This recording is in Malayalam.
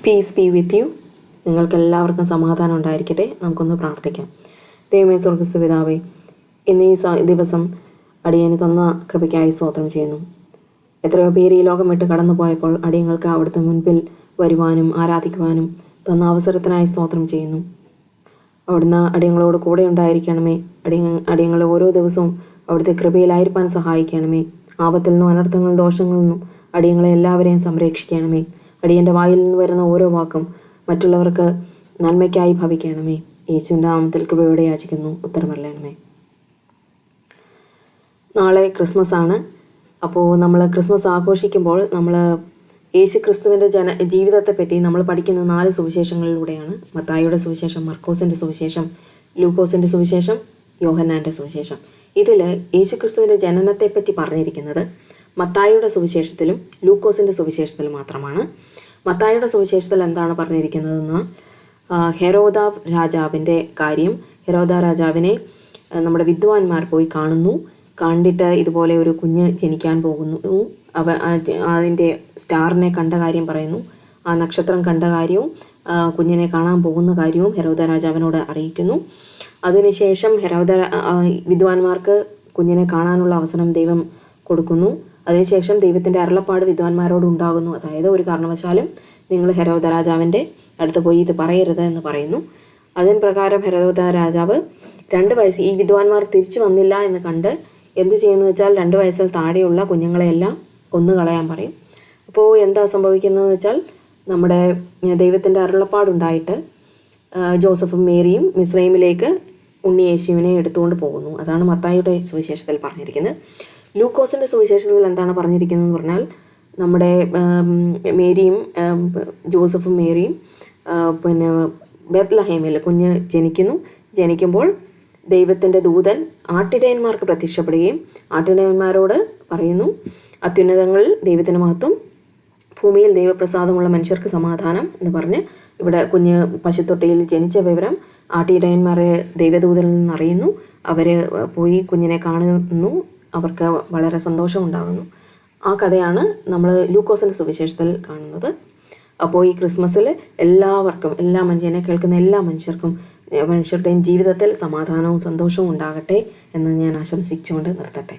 Piece B with you. നിങ്ങൾക്കെല്ലാവർക്കും സമാധാനം ഉണ്ടായിരിക്കട്ടെ. നമുക്കൊന്ന് പ്രാർത്ഥിക്കാം. ദൈവമേ സ്വർഗ്ഗസ്ഥ പിതാവേ, ഇന്ന് ഈ ദിവസം അടിയന് തന്ന കൃപയ്ക്കായി സ്തോത്രം ചെയ്യുന്നു. എത്രയോ പേര് ഈ ലോകം വിട്ട് കടന്നു പോയപ്പോൾ അടിയങ്ങൾക്ക് അവിടുത്തെ മുൻപിൽ വരുവാനും ആരാധിക്കുവാനും തന്ന അവസരത്തിനായി സ്തോത്രം ചെയ്യുന്നു. അവിടുന്ന് അടിയങ്ങളോട് കൂടെ ഉണ്ടായിരിക്കണമേ. അടിയങ്ങളെ ഓരോ ദിവസവും അവിടുത്തെ കൃപയിലായിരിക്കാൻ സഹായിക്കണമേ. ആപത്തിൽ നിന്നും അനർത്ഥങ്ങളിൽ ദോഷങ്ങളിൽ നിന്നും അടിയങ്ങളെ എല്ലാവരെയും സംരക്ഷിക്കണമേ. അടിയൻ്റെ വായിൽ നിന്ന് വരുന്ന ഓരോ വാക്കും മറ്റുള്ളവർക്ക് നന്മയ്ക്കായി ഭവിക്കണമേ. യേശുവിൻ്റെ നാമത്തിൽ കൃപയോടെ യാചിക്കുന്നു, ഉത്തരമറിയണമേ. നാളെ ക്രിസ്മസ് ആണ്. അപ്പോൾ നമ്മൾ ക്രിസ്മസ് ആഘോഷിക്കുമ്പോൾ നമ്മൾ യേശു ക്രിസ്തുവിൻ്റെ ജീവിതത്തെപ്പറ്റി നമ്മൾ പഠിക്കുന്ന 4 സുവിശേഷങ്ങളിലൂടെയാണ്. മത്തായിയുടെ സുവിശേഷം, മർക്കോസിൻ്റെ സുവിശേഷം, ലൂക്കോസിൻ്റെ സുവിശേഷം, യോഹന്നാൻ്റെ സുവിശേഷം. ഇതിൽ യേശു ക്രിസ്തുവിൻ്റെ ജനനത്തെപ്പറ്റി പറഞ്ഞിരിക്കുന്നത് മത്തായിയുടെ സുവിശേഷത്തിലും ലൂക്കോസിൻ്റെ സുവിശേഷത്തിലും മാത്രമാണ്. മത്തായിയുടെ സുവിശേഷത്തിൽ എന്താണ് പറഞ്ഞിരിക്കുന്നതെന്ന് ഹെരോദാവ് രാജാവിൻ്റെ കാര്യം. ഹെരോദാ രാജാവിനെ നമ്മുടെ വിദ്വാൻമാർ പോയി കാണുന്നു. കണ്ടിട്ട് ഇതുപോലെ ഒരു കുഞ്ഞ് ജനിക്കാൻ പോകുന്നു. അതിൻ്റെ സ്റ്റാറിനെ കണ്ട കാര്യം പറയുന്നു. ആ നക്ഷത്രം കണ്ട കാര്യവും കുഞ്ഞിനെ കാണാൻ പോകുന്ന കാര്യവും ഹെരോദാ രാജാവിനോട് അറിയിക്കുന്നു. അതിനുശേഷം വിദ്വാൻമാർക്ക് കുഞ്ഞിനെ കാണാനുള്ള അവസരം ദൈവം കൊടുക്കുന്നു. അതിനുശേഷം ദൈവത്തിൻ്റെ അരുളപ്പാട് വിദ്വാൻമാരോട് ഉണ്ടാകുന്നു. അതായത് ഒരു കാരണവശാലും നിങ്ങൾ ഹെരോദാ രാജാവിൻ്റെ അടുത്ത് പോയി ഇത് പറയരുത് എന്ന് പറയുന്നു. അതിന് പ്രകാരം ഹെരോദാ രാജാവ് 2 വയസ്സ് ഈ വിദ്വാൻമാർ തിരിച്ചു വന്നില്ല എന്ന് കണ്ട് എന്ത് ചെയ്യുന്നു വെച്ചാൽ 2 വയസ്സിൽ താഴെയുള്ള കുഞ്ഞുങ്ങളെയെല്ലാം കൊന്നുകളയാൻ പറയും. അപ്പോൾ എന്താ സംഭവിക്കുന്നതെന്ന് വെച്ചാൽ നമ്മുടെ ദൈവത്തിൻ്റെ അരുളപ്പാടുണ്ടായിട്ട് ജോസഫും മേരിയും മിസ്രൈമിലേക്ക് ഉണ്ണി യേശുവിനെ എടുത്തുകൊണ്ട് പോകുന്നു. അതാണ് മത്തായിയുടെ സുവിശേഷത്തിൽ പറഞ്ഞിരിക്കുന്നത്. ലൂക്കോസിൻ്റെ സുവിശേഷത്തിൽ എന്താണ് പറഞ്ഞിരിക്കുന്നതെന്ന് പറഞ്ഞാൽ നമ്മുടെ മേരിയും ജോസഫും മേരിയും ബെത്ലഹേമിൽ കുഞ്ഞ് ജനിക്കുമ്പോൾ ദൈവത്തിൻ്റെ ദൂതൻ ആട്ടിടയന്മാർക്ക് പ്രത്യക്ഷപ്പെടുകയും ആട്ടിടയന്മാരോട് പറയുന്നു, അത്യുന്നതങ്ങളിൽ ദൈവത്തിന് മഹത്വം, ഭൂമിയിൽ ദൈവപ്രസാദമുള്ള മനുഷ്യർക്ക് സമാധാനം എന്ന് പറഞ്ഞ് ഇവിടെ കുഞ്ഞ് പശുത്തൊട്ടിയിൽ ജനിച്ച വിവരം ആട്ടിടയന്മാരെ ദൈവദൂതനിൽ നിന്ന് അറിയുന്നു. അവർ പോയി കുഞ്ഞിനെ കാണുന്നു. അവർക്ക് വളരെ സന്തോഷമുണ്ടാകുന്നു. ആ കഥയാണ് നമ്മൾ ലൂക്കോസിൻ്റെ സുവിശേഷത്തിൽ കാണുന്നത്. അപ്പോൾ ഈ ക്രിസ്മസിൽ എല്ലാവർക്കും, എന്നെ കേൾക്കുന്ന എല്ലാ മനുഷ്യരുടെയും ജീവിതത്തിൽ സമാധാനവും സന്തോഷവും ഉണ്ടാകട്ടെ എന്ന് ഞാൻ ആശംസിച്ചുകൊണ്ട് നിർത്തട്ടെ.